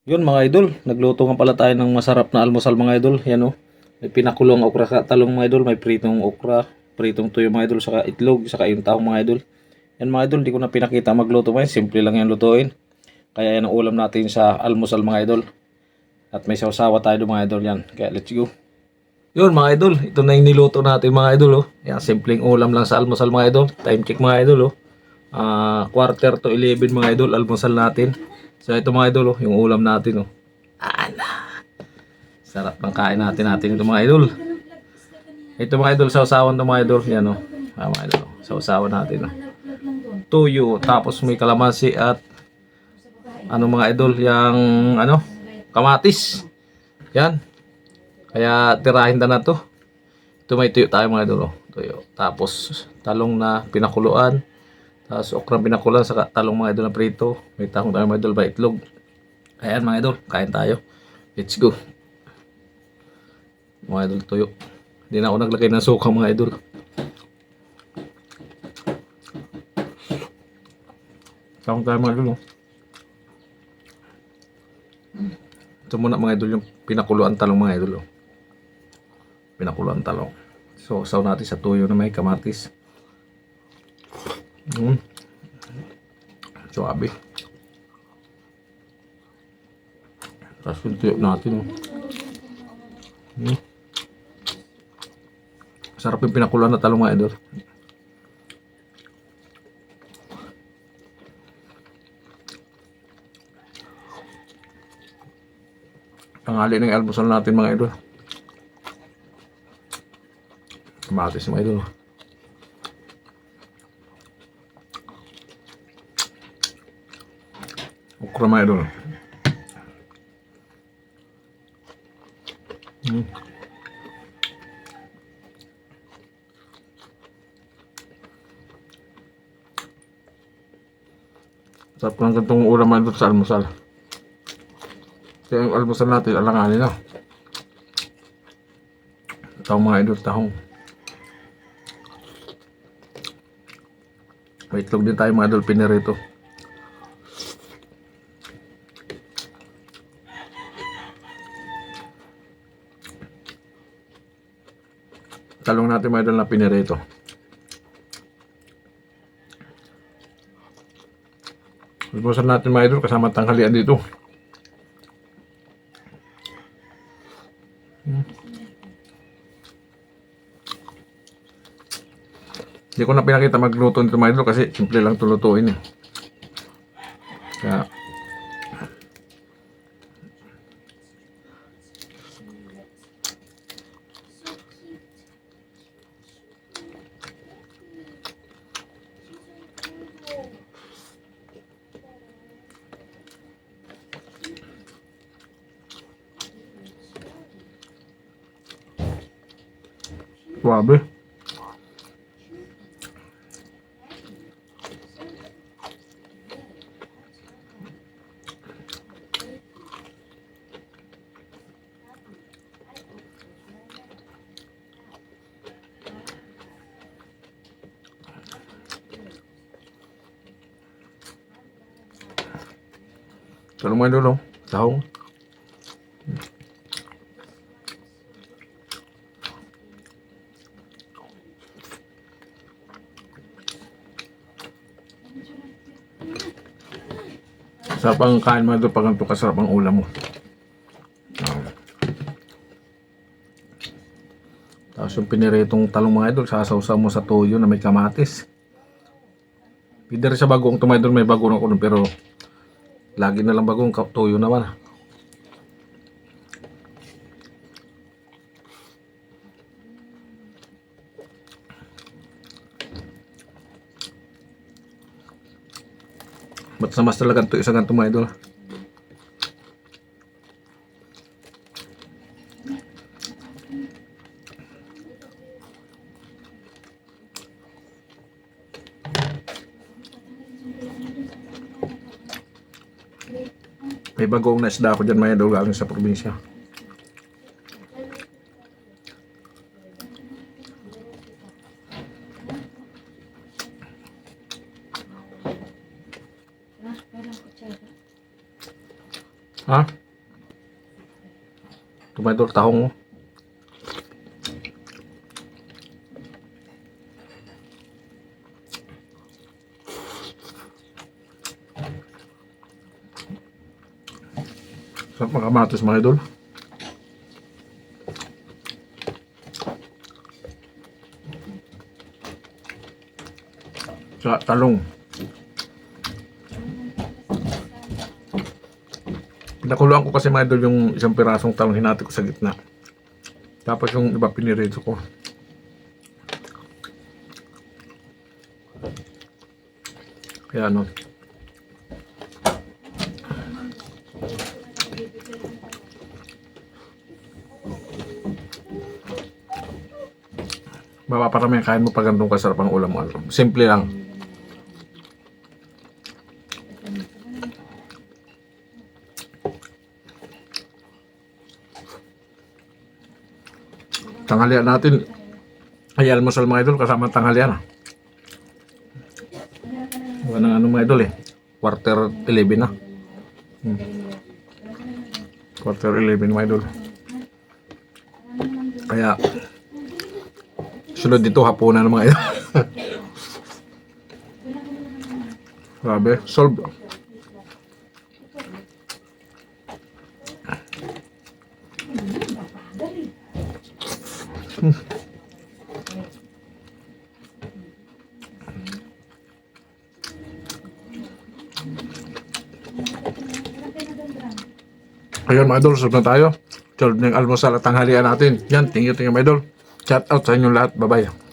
Yun mga idol, nagluto nga pala tayo ng masarap na almusal mga idol. Yan o, may pinakulong okra ka talong mga idol, may pritong okra, pritong tuyo mga idol, saka itlog, saka yung tahong mga idol. Yan mga idol, di ko na pinakita magluto mga yun. Simple lang yan lutuin. Kaya yan ang ulam natin sa almusal mga idol. At may sausawa tayo mga idol yan. Kaya let's go. Yun mga idol, ito na yung niluto natin mga idol. Oh. Yan, simpleng ulam lang sa almusal mga idol. Time check mga idol. Oh. Quarter to 11 mga idol, almusal natin. So ito mga idol, oh, yung ulam natin. Oh. Sarap ng kain natin ito mga idol. Ito mga idol, sausawan ito mga idol. Yan o. Mga idol, sausawan natin. Tuyo, tapos may kalamansi at ano mga idol, yung ano, kamatis. Yan. Kaya tirahin na to. Ito may tuyo tayo mga idol. Oh. Tuyo. Tapos talong na pinakuluan. Tapos okra pinakuluan, saka talong mga idol na prito. May tahong tayo mga idol ba itlog. Ayan mga idol, kain tayo. Let's go. Mga idol, tuyo. Hindi na ako naglagay ng suka mga idol. Saan tayo mga idol. Oh. Ito muna mga idol yung pinakuluan talong mga idol. Oh. Pinakuluan talong. So, saw natin sa tuyo na may kamatis. Suabe. Tapos yung tuyo natin. Oh. Sarap yung pinakuluan na talong mga idol. Tanghali ng almusal natin mga idol. Kamatis mga idol. Okra mga idol. Sarap ng gantong ulam mga idol sa almusal. Kaya yung almusal natin, alanganin na. Tahong mga idol, tahong. May itlog din tayo mga idol, pinirito. Talong natin mga idol na pinirito. Almusal natin mga idol, kasama tanghalian dito. Hindi ko na pinakita magluto nito mga idol kasi simple lang tulutuin eh. Kaya suabe. Talong mga idol, tahong. Sarap ang kain mga idol pag ganito kasarap ang ulam mo. Tapos yung piniritong talong mga idol, sasawsaw mo sa tuyo na may kamatis. Pwede rin sa bagong ito mga idol, may bagong ako pero lagi na lang bagong tuyo naman. Ba't sa mas talaga ito isa ganito mga idol. May bagong na isda ako dyan mga idol galing sa probinsya. Ha? Ito mga idol, tahong. Oh. Sarap mga kamatis mga idol. Sa talong. Pinakuluan ko kasi mga idol yung isang pirasong talong, hinati ko sa gitna. Tapos yung iba pinirito ko. Kaya ano. Mapaparami ang kain mo pag ganitong kasarap ang ulam mo. Simple lang. Tanghalian natin ay almusal mga idol kasama tanghalian. Wala nang ano mga idol eh. Quarter 11 na. Quarter 11 mga idol. Kaya sunod dito hapunan ng mga idol. Grabe, solve. Ayun mga idol, solve na tayo. Solve na yung almusal at tanghalian natin. Yan, thank you mga idol. Shout out sa inyong lahat. Bye-bye.